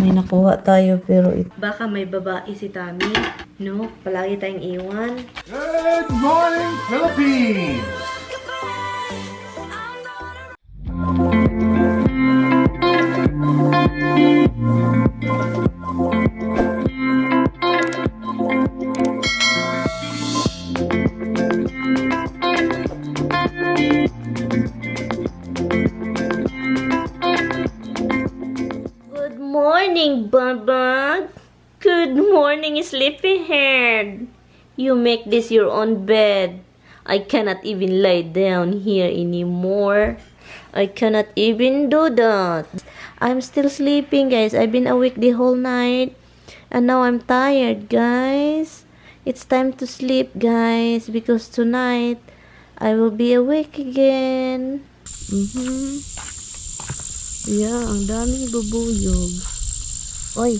May nakuha tayo pero baka may babae si Tami. No? Palagi tayong iwan. Good morning, Philippines! Good morning, Baba. Good morning, sleepyhead. You make this your own bed. I cannot even lie down here anymore. I cannot even do that. I'm still sleeping, guys. I've been awake the whole night. And now I'm tired, guys. It's time to sleep, guys. Because tonight, I will be awake again. Yeah, ang daming bubuyog. Oy,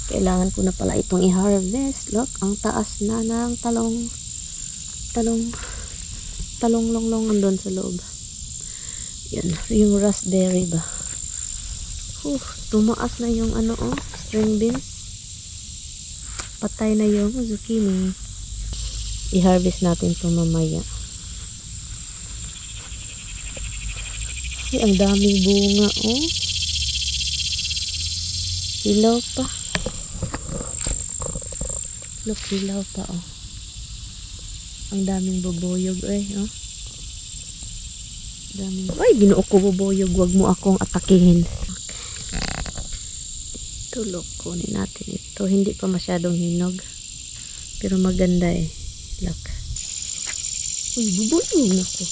kailangan ko na pala itong i-harvest. Look, ang taas na ng talong-longlong doon sa loob. Yan, yung raspberry ba? Tumaas na yung string beans. Patay na yung zucchini. I-harvest natin ito mamaya. Ay, ang daming bunga, oh. Hilaw pa. Look, hilaw pa, oh. Ang daming bubuyog, oh. Daming... Ay, ginuo ko bubuyog. Huwag mo akong atakihin. Ito, look, kunin natin ito. Hindi pa masyadong hinog. Pero maganda, eh. Look. Uy, bubuyog na ko.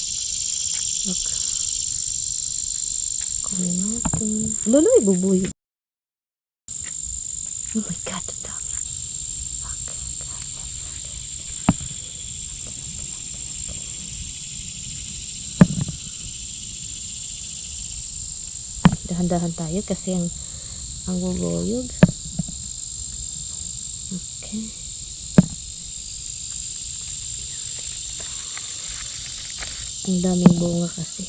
Look. Kunin natin. Laloy, bubuyog. Oh my God, ang dami. Dahan-dahan tayo kasi ang bubuyog. Okay. Ang daming bunga kasi.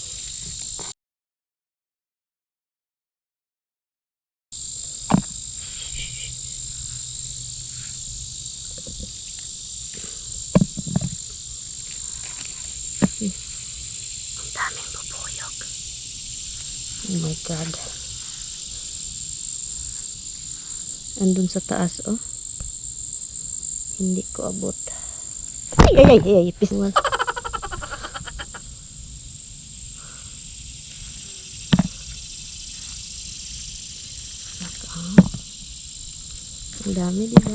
Ang daming bubuyog. Oh my God. Andun sa taas, oh. Hindi ko abot. Ay, piswal. Ang dami, diba?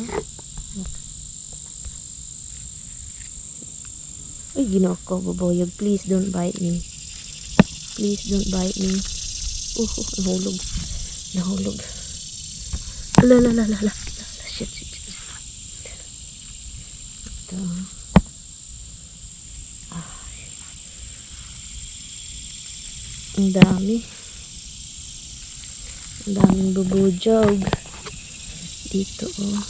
Ay, ginawa ko, bubuyog. Please don't bite me. Please don't bite me. Nahulog. Nahulog. Ala. Shit. Ito. Ang dami. Ang daming bubuyog. Dito, oh.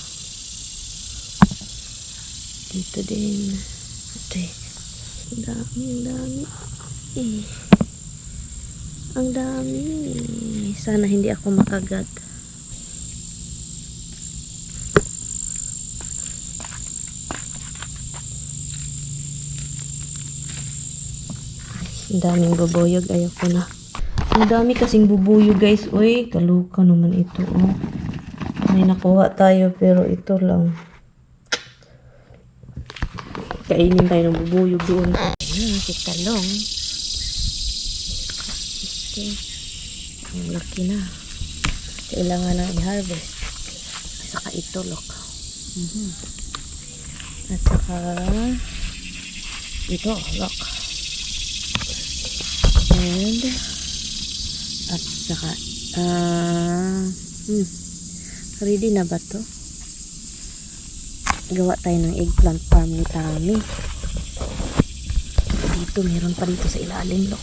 Dito din. Ito, ang dami. Ang dami. Sana hindi ako makagat. Ang daming bubuyog. Ayoko na. Ang dami kasing bubuyog, guys. Uy, kaluka naman ito, oh. May nakuha tayo pero ito lang. Kainin tayo ng bubuyog doon. Si talong. Okay. Ang laki na. Kailangan na i-harvest. Saka ito, look. At saka ito, look. And at saka ready na ba to? Gawa tayo ng eggplant farm ni Tami. Dito, meron pa dito sa ilalim, look.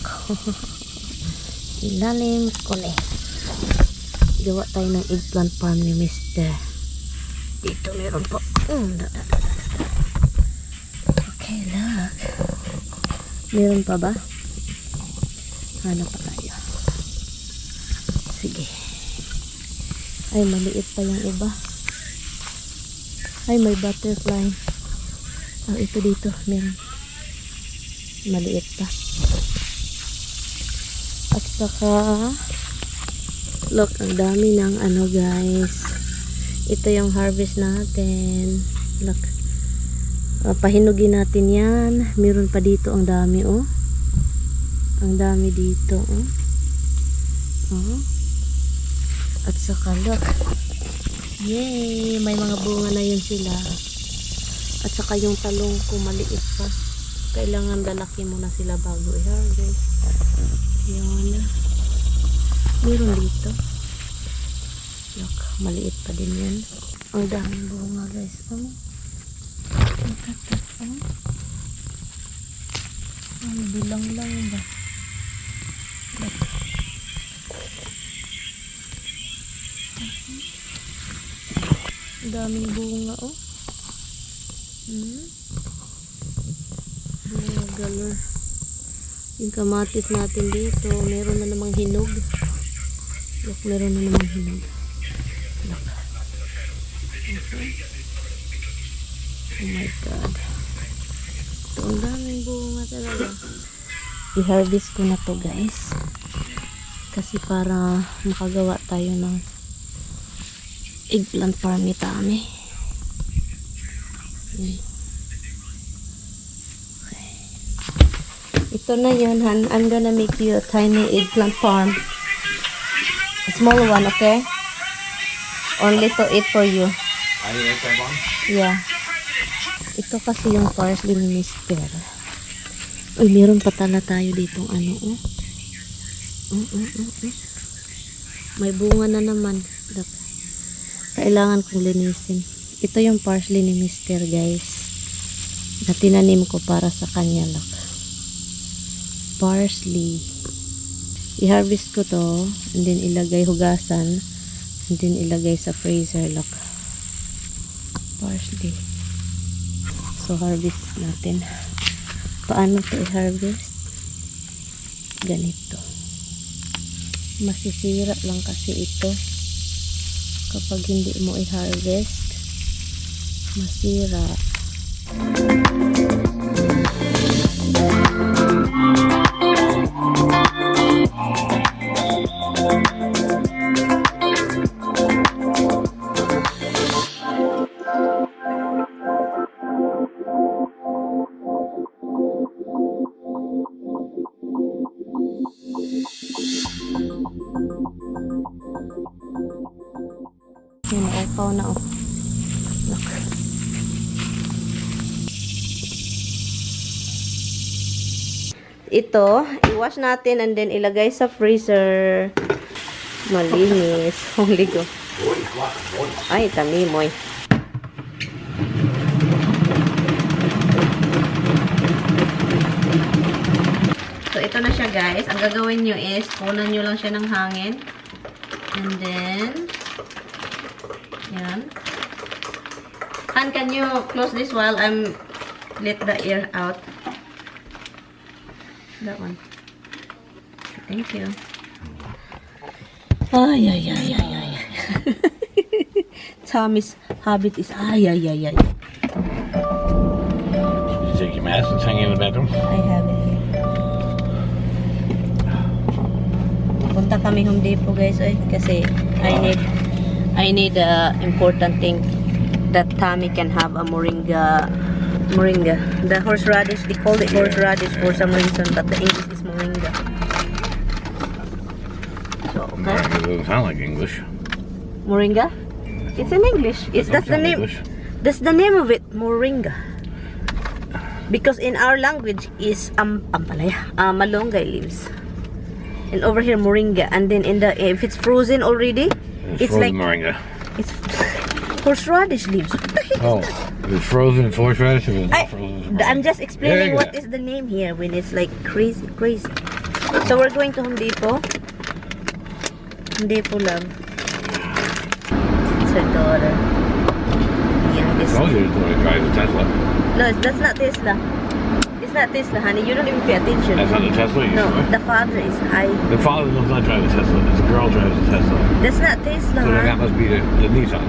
Ilalim ko na. Gawa tayo ng eggplant farm ni Mr. Dito meron po. Okay, look. Meron pa ba? Hanap pa tayo. Sige. Ay, maliit pa yung iba. Ay, may butterfly. Oh, ito dito. Meron. Maliit pa. At saka, look, ang dami ng ano guys. Ito yung harvest natin. Look. Pahinugin natin yan. Meron pa dito ang dami, oh. Ang dami dito, oh. Oh. At saka, look. Yay! May mga bunga na yun sila. At saka yung talong ko maliit pa. Kailangan lalaki muna sila bago i-harvest. Yun. Meron dito. Look, maliit pa din yan. Ang daming bunga guys. Oh. Ang bilang lang ba? Look. Ang daming bunga, oh. Bunga galor. Yung kamatis natin dito, meron na namang hinog. Look, meron na namang hinog. Look. Okay. Oh my God. Ito, ang daming bunga talaga. I-harvest ko na to guys. Kasi para makagawa tayo ng eggplant farm ni Tami. Okay. Ito na yun, Han. I'm gonna make you a tiny eggplant farm. A small one, okay? Only to eat for you. I eat that one? Yeah. Ito kasi yung parsley ni Mister. Uy, meron pa tala tayo ditong ano, oh. May bunga na naman. Kailangan kong linisin. Ito yung parsley ni Mister, guys. Na tinanim ko para sa kanya, look. Parsley. I-harvest ko to, and then ilagay hugasan, and then ilagay sa freezer, look. Parsley. So, harvest natin. Paano to i-harvest? Ganito. Masisira lang kasi ito. Kapag hindi mo i-harvest, masira. Yun, naupaw na, oh. Look. Ito, i-wash natin and then ilagay sa freezer. Malinis. Holy go. Ay, tamimoy. So, ito na siya guys. Ang gagawin nyo is, punan nyo lang siya ng hangin. And then, yan. Han, can you close this while I'm let the air out? That one. Thank you. Ay, ay, ay, ay, ay. Tommy's habit is ay, ay, ay, ay. Did you take your mask and hang in the bedroom? I have it here. Punta kami Home Depot guys, kasi I need a important thing that Tommy can have a moringa. The horseradish, they call it horseradish for some reason, but the English is moringa. So, okay. It doesn't sound like English. Moringa? It's in English. That's the name. English. That's the name of it, moringa. Because in our language is malunggay leaves. And over here moringa, and then if it's frozen already, it's frozen like moringa. It's horseradish leaves. Oh, it's frozen horseradish. I'm just explaining what is the name here when it's like crazy. So we're going to Home Depot. Home Depot, love. It's her daughter. Yeah, this. I told you to drive the Tesla. No, that's not Tesla. It's not Tesla, honey. You don't even pay attention. That's not the Tesla? You No, sure? the father is high. The father does not drive a Tesla. It's a girl drives a Tesla. That's not Tesla, So then that huh? must be the Nissan.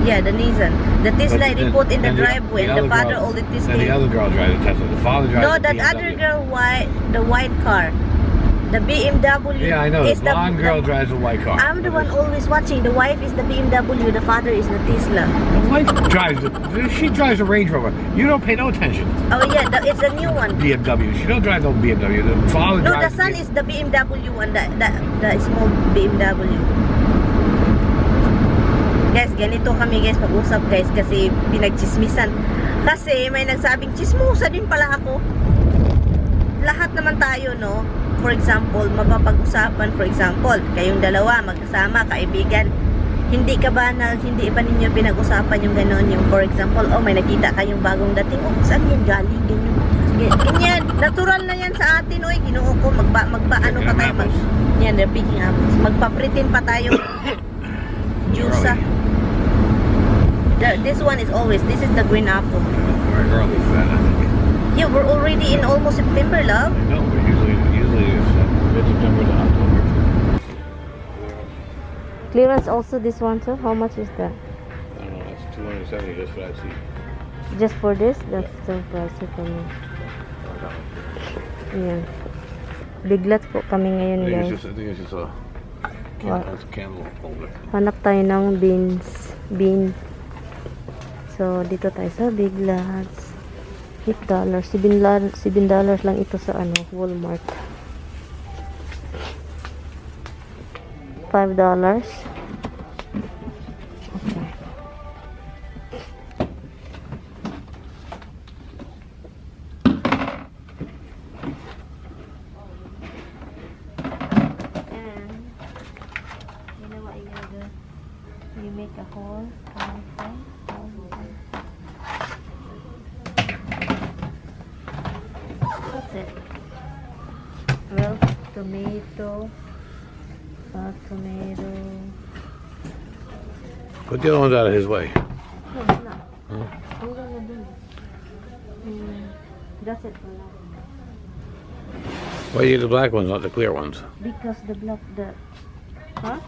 Yeah, the Nissan. The Tesla But they then- put in the then driveway, and the other father girl- all the Then the Tesla. other girl drives a Tesla. The father drives No, a that BMW. other girl, the white car. The BMW. Yeah, I know. is The blonde girl drives a white car. I'm the one always watching. The wife is the BMW. The father is the Tesla. The wife drives she drives a Range Rover. You don't pay no attention. Oh yeah, it's a new one. BMW. She don't drive no BMW. The father No, the drives. son is the BMW one. The small BMW. Guys, ganito kami guys pag-usap guys kasi pinagchismisan. Kasi may nagsabing chismosa din pala ako. Lahat naman tayo, no? For example, mapapag-usapan, for example, kayong dalawa, magkasama, kaibigan. Hindi ba ninyo pinag-usapan yung gano'n, yung for example, oh, may nakita kayong bagong dating, oh, saan yan galing, ganyan. Ganyan, natural na yan sa atin, oy, ginoo ko, ano pa tayo, yan, they're picking apples. Magpapritin pa tayo, juice. This one is always, this is the green apple. We're early for that, I think. Yeah, we're already in almost September, love. No, but usually it's mid-September to October. Clearance also this one too. How much is that? I don't know. That's 270 just for that seat. Just for this? That's so pricey for me. Ayan. Biglat po kami ngayon, I guys. think it's just a What? it's a candle holder. Hanap tayo ng bean. So, dito tayo sa Big Lots. $8. $7 lang ito sa Walmart. $5. Okay. And you know what you gotta do? You make a hole. That's it. Well, tomato. Tomato. Put the other ones out of his way. No, it's not. I'm gonna do it. That's it for now. Why do you get the black ones, not the clear ones? Because huh?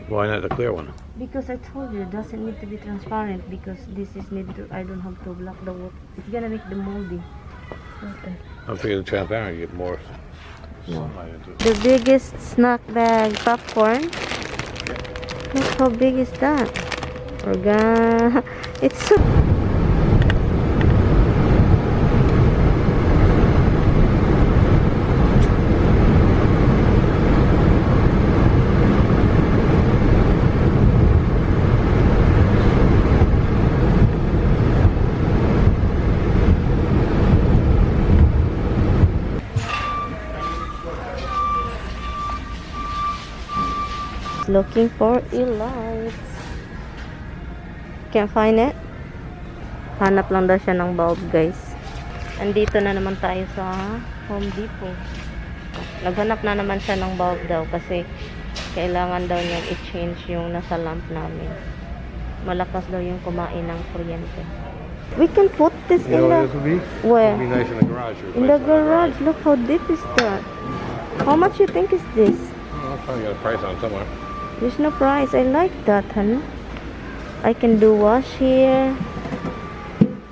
Why not the clear one? Because I told you it doesn't need to be transparent because this is I don't have to block the water. It's gonna make the moldy. Okay. I figure the transparent you get more No. sunlight into it. The biggest snack bag popcorn. Look how big is that? It's so looking for lights. Can't find it. Hanap lang daw siya ng bulb, guys. Andito na naman tayo sa Home Depot. Naghanap na naman siya ng bulb daw kasi kailangan daw niya i-change yung nasa lamp namin. Malakas daw yung kumain ng kuryente. We can put this in the... would be? Where? It'd be nice in the garage. In the garage. Look how deep is that. How much you think is this? I'll probably get a price on it somewhere. There's no price. I like that, honey. I can do wash here.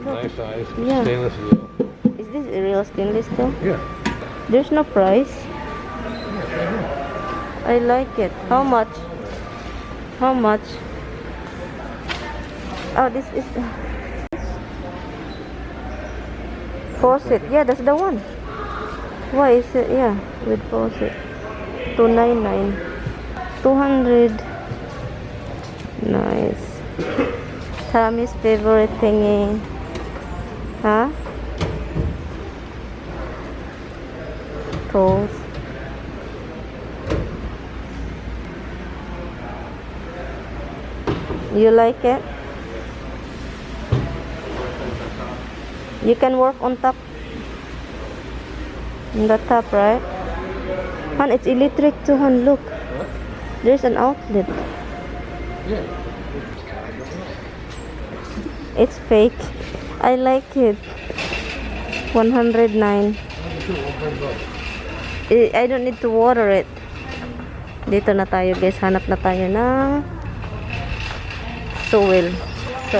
Look. Nice size. Yeah. Stainless steel. Is this a real stainless steel? Yeah. There's no price. I like it. How much? How much? Oh, this is faucet. Yeah, that's the one. Why is it? Yeah, with faucet. $299. 200. Nice. Tommy's favorite thingy. Huh? Tools. You like it? You can work on top. On the top, right? Han, it's electric too, Han. Look. There's an outlet. Yeah. It's fake. I like it. 109. I don't need to water it. Dito na tayo guys. Hanap na tayo ng soil. So,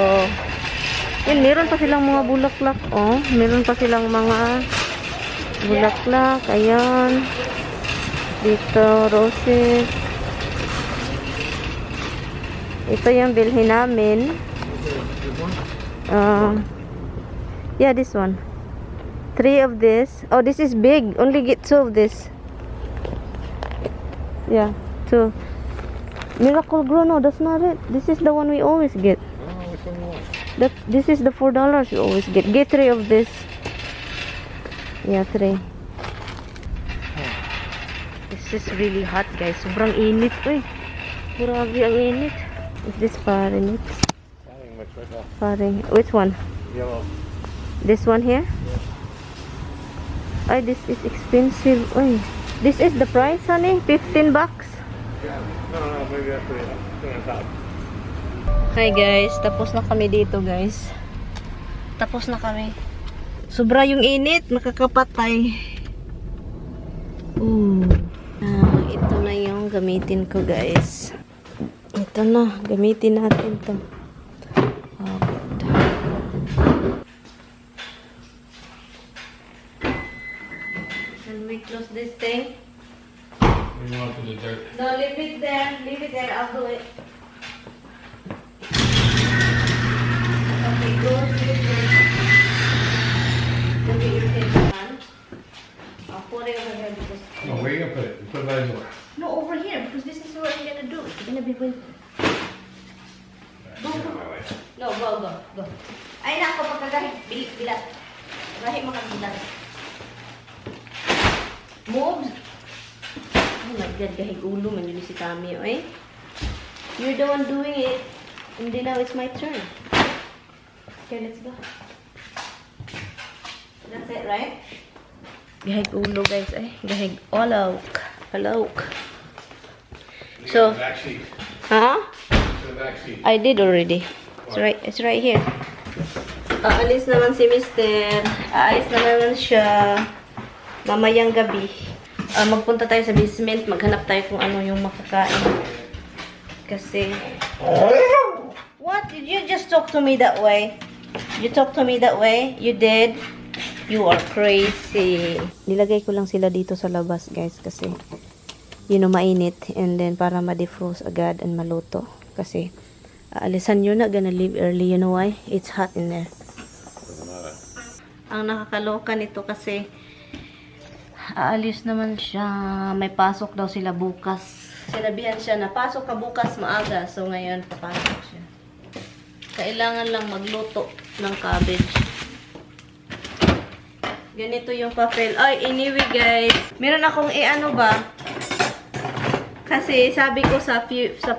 yun, meron pa silang mga bulaklak. Oh, meron pa silang mga bulaklak. Ayan. Dito, roses. Ito yung bilhin namin. Yeah, this one. 3 of this. Oh, this is big. Only get 2 of this. Yeah, 2. Miracle Grow, no, that's not it. This is the one we always get. This is the $4 you always get. Get 3 of this. Yeah, 3. This is really hot, guys. Sobrang init to eh. Grabe ang init. Is this paring? Paring. Which one? Yellow. This one here? Ay, this is expensive. Ay, this is the price, honey? $15? No, maybe that's it. On top. Hi guys, tapos na kami dito guys. Tapos na kami. Sobra yung init, makakapatay. Ito na yung gamitin ko guys. Ito na, gamitin natin to. Oh, can we close this thing? We want to the dirt. No, leave it there. Leave it there. I'll do it. Okay, go. Leave it there. Okay, you take the pan. I'll put it over here because... No, where you gonna put it? You put it by the door. No, over here because this is what I'm gonna do. It's gonna be with... Go, go. No, go. Ay, nako, pagkagahit. Bilat. Gahit makabilat. Moves. Oh my God, gahig ulo man yun si Tami, eh? You're the one doing it. And then now it's my turn. Okay, let's go. That's it, right? Gahig ulo, guys, eh? Gahig olok. So, Back seat. huh? To the back seat. I did already. It's right here. Aalis naman si Mr. Aalis na naman siya. Mamayang gabi. Magpunta tayo sa basement. Maghanap tayo kung ano yung makakain. Kasi... What? Did you just talk to me that way? You talk to me that way? You did? You are crazy. Nilagay ko lang sila dito sa labas, guys. Kasi, you know, mainit. And then, para ma-defrost agad and maluto. Kasi, aalisan nyo na. Gonna leave early. You know why? It's hot in there. Ang nakakaloka nito kasi aalis naman siya. May pasok daw sila bukas. Sinabihan siya na pasok ka bukas maaga. So ngayon papasok siya. Kailangan lang magluto ng cabbage. Ganito yung papel. Ay, anyway guys. Meron akong ano ba? Kasi sabi ko sa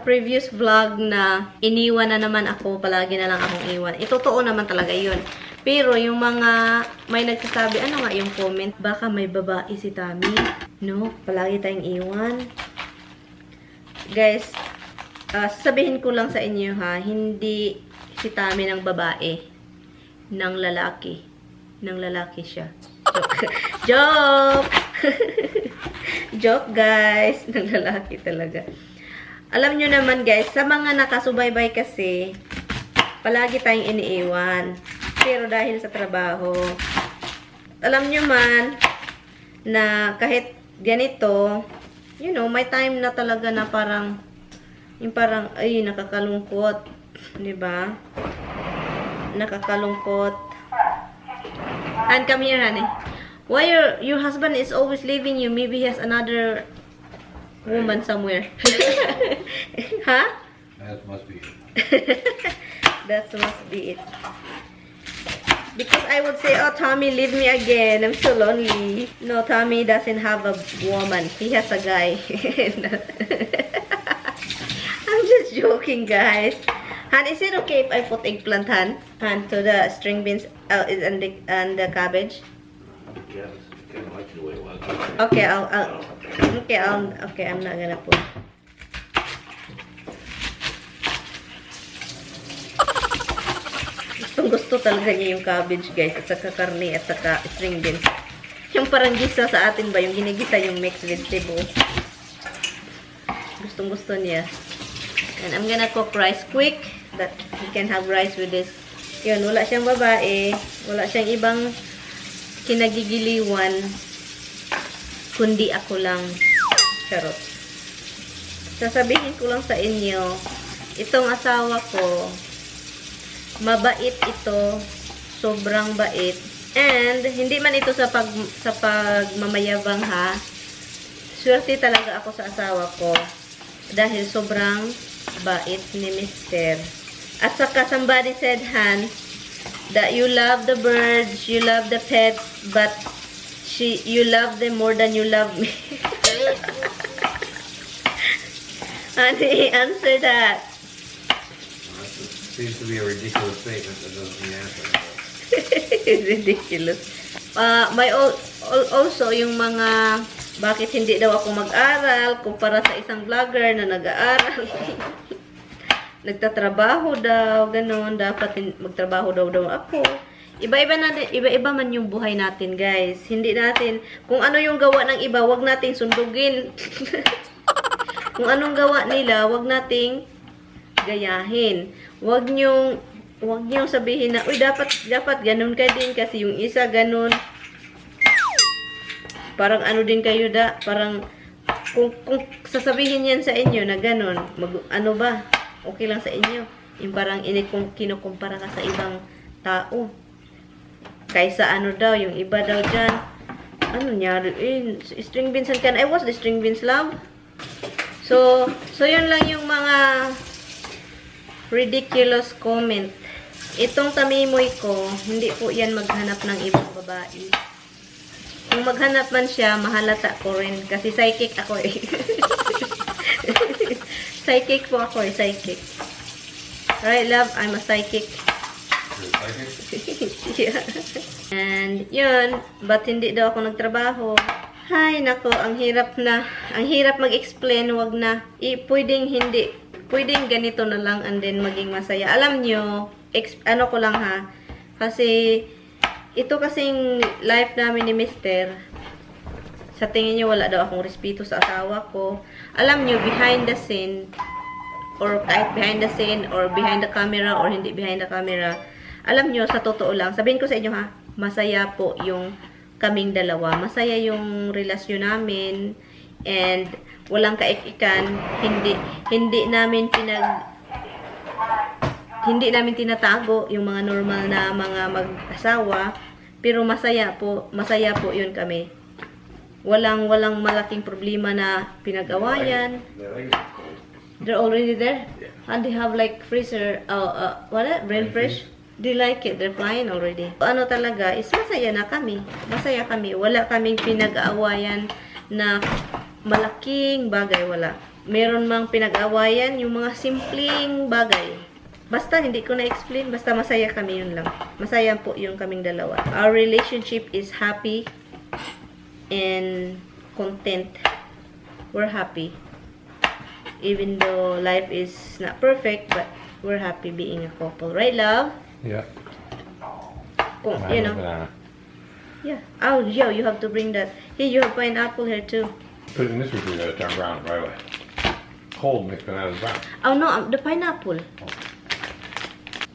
previous vlog na iniwan na naman ako. Palagi na lang akong iwan. Totoo naman talaga yun. Pero yung mga may nagsasabi, ano nga yung comment, baka may babae si Tami. No, palagi tayong iwan. Guys, sasabihin ko lang sa inyo ha, hindi si Tami ng babae, ng lalaki. Ng lalaki siya. Joke! Joke guys, ng lalaki talaga. Alam nyo naman guys, sa mga nakasubaybay kasi, palagi tayong iniiwan. Pero dahil sa trabaho, alam nyo man na kahit ganito, you know, may time na talaga na parang, yung parang, ay, nakakalungkot. Diba? Nakakalungkot. And come here, honey. Why your husband is always leaving you? Maybe he has another woman somewhere. Huh? That must be it. That must be it. Because I would say, oh, Tommy, leave me again. I'm so lonely. No, Tommy doesn't have a woman. He has a guy. I'm just joking, guys. Han, is it okay if I put eggplant, Han, to the string beans and the cabbage? Yes, kind of like the way it was. Okay, I'm not gonna put. Gusto Gustong gusto talaga niya yung cabbage, guys, at saka karne, at saka string beans. Yung parang gisa sa atin ba, yung ginigisa, yung mixed vegetable. Gustong gusto niya. And I'm gonna cook rice quick, that he can have rice with this. Yun, wala siyang babae, wala siyang ibang kinagigiliwan, kundi ako lang. Charot. Sasabihin ko lang sa inyo, itong asawa ko, mabait ito, sobrang bait. And hindi man ito sa pagmamayabang ha. Swerte talaga ako sa asawa ko dahil sobrang bait ni Mister. At saka somebody said, Han, that you love the birds, you love the pets, but you love them more than you love me. And he answered that. Seems to be a ridiculous statement that doesn't mean anything. It's ridiculous. Also, yung mga bakit hindi daw ako mag-aral kumpara sa isang vlogger na nag-aaral. Nagtatrabaho daw, ganun. Dapat magtrabaho daw ako. Iba-iba man yung buhay natin, guys. Hindi natin, kung ano yung gawa ng iba, wag nating sundugin. Kung anong gawa nila, wag nating gayahin. Wag niyong sabihin na, uy, dapat ganun ka din kasi yung isa ganun. Parang ano din kayo parang kung sasabihin yan sa inyo na ganun, ano ba? Okay lang sa inyo. Yung parang kinukumpara ka sa ibang tao. Kaysa ano daw, yung iba daw dyan. Ano nyari? String beans and can I wash the string beans, love? So yun lang yung mga ridiculous comment. Itong tamimoy ko, hindi po yan maghanap ng ibang babae. Kung maghanap man siya, mahalata ko rin. Kasi psychic ako eh. Psychic po ako eh, psychic. Right, love? I'm a psychic. Yeah. And yun, but hindi daw ako nagtrabaho. Hay, nako, ang hirap mag-explain, wag na. Pwedeng ganito na lang and then maging masaya. Alam nyo, ano ko lang ha, kasi ito kasing life namin ni Mister, sa tingin nyo wala daw akong respeto sa asawa ko. Alam nyo, behind the scene, or kahit behind the scene, or behind the camera, or hindi behind the camera, alam nyo, sa totoo lang, sabihin ko sa inyo ha, masaya po yung kaming dalawa. Masaya yung relasyon namin and walang kaikikan. Hindi namin tinatago yung mga normal na mga mag-asawa, pero masaya po yun kami. Walang malaking problema na pinag-awayan. They're already there? And they have like freezer, brain fresh? They like it. They're flying already. Ano talaga, is masaya na kami. Masaya kami. Wala kaming pinag-aawayan na malaking bagay. Wala. Meron mang pinag-aawayan, yung mga simpleng bagay. Basta, hindi ko na-explain. Basta masaya kami, yun lang. Masaya po yung kaming dalawa. Our relationship is happy and content. We're happy. Even though life is not perfect, but we're happy being a couple. Right, love? Yeah. You know. Banana. Yeah. Oh, yeah, you have to bring that. Here, you have pineapple here too. Put it in this refrigerator, turn brown right away. Cold makes bananas brown. Oh no, the pineapple.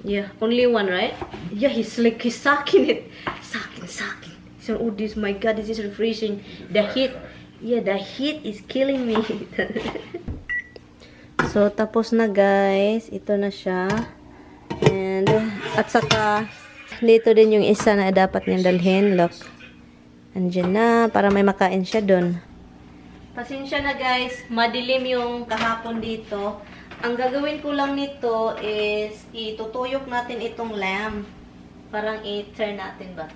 Yeah, only one, right? Yeah, he's sucking it. Sucking. So, oh, my God, this is refreshing. The heat, yeah, the heat is killing me. So, tapos na guys. Ito na siya. And, at saka, dito din yung isa na dapat niyang dalhin. Look. Andiyan na, para may makain siya dun. Pasensya na guys, madilim yung kahapon dito. Ang gagawin ko lang nito is, itutuyok natin itong lamp. Parang i-turn natin ba?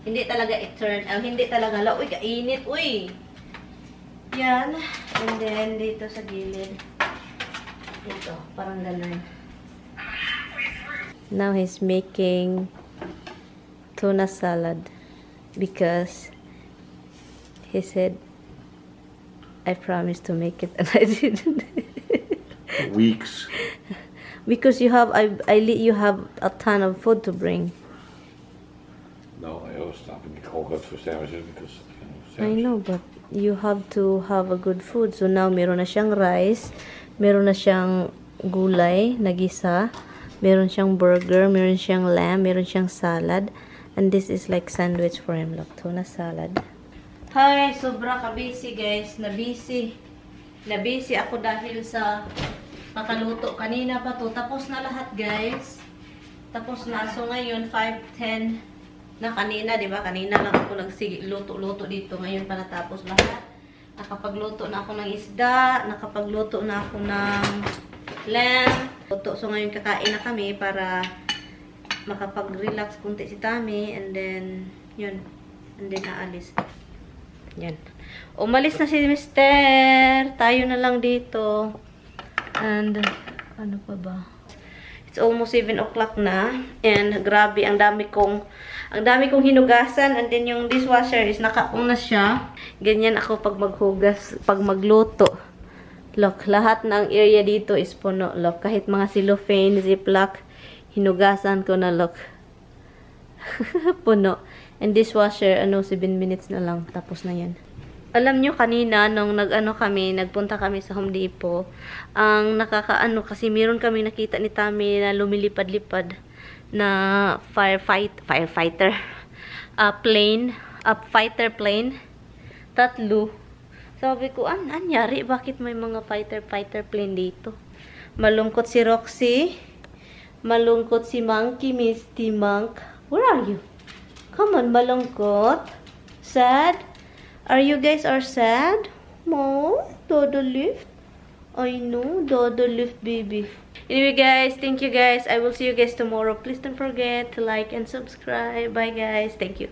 Hindi talaga i-turn. Hindi talaga. Uy, kainit. Uy! Yan. And then, dito sa gilid. Ito, parang ganun. Now he's making tuna salad because he said, I promised to make it and I didn't. Weeks. Because you have, you have a ton of food to bring. No, I always stop and get cold cuts for sandwiches because, I know, but you have to have a good food. So now, meron na siyang rice, meron na siyang gulay, nagisa, meron siyang burger, meron siyang lamb, meron siyang salad, and this is like sandwich for him. Look, tuna salad. Hi, sobra ka busy guys. Na-busy ako dahil sa pakaluto. Kanina pa to. Tapos na lahat guys. Tapos na. So ngayon, 5:10 na kanina, di ba? Kanina lang ako luto dito. Ngayon pa natapos lahat. Nakapagluto na ako ng isda. Nakapagluto na ako ng lamb. So ngayon kakain na kami para makapag-relax kunti si Tami. And then, yun. And then naalis. Yan. Umalis na si Mister. Tayo na lang dito. And, ano pa ba? It's almost 7 o'clock na. And, grabe, ang dami kong hinugasan. And then, yung dishwasher is nakaong na siya. Ganyan ako pag maghugas, pag magluto. Look, lahat ng area dito is puno. Look, kahit mga cellophane, ziplock, hinugasan ko na, look. Puno. And dishwasher, 7 minutes na lang. Tapos na yan. Alam nyo, kanina, nung nagpunta kami sa Home Depot, ang kasi meron kami nakita ni Tami na lumilipad-lipad na fighter plane. Tatlo. Sabi ko, anyari? Bakit may mga fighter plane dito? Malungkot si Roxy. Malungkot si Monkey, Misty Monk. Where are you? Come on, malungkot. Sad? Are you guys sad? No? Dodo lift? I know, Dodo lift, baby. Anyway, guys, thank you, guys. I will see you guys tomorrow. Please don't forget to like and subscribe. Bye, guys. Thank you.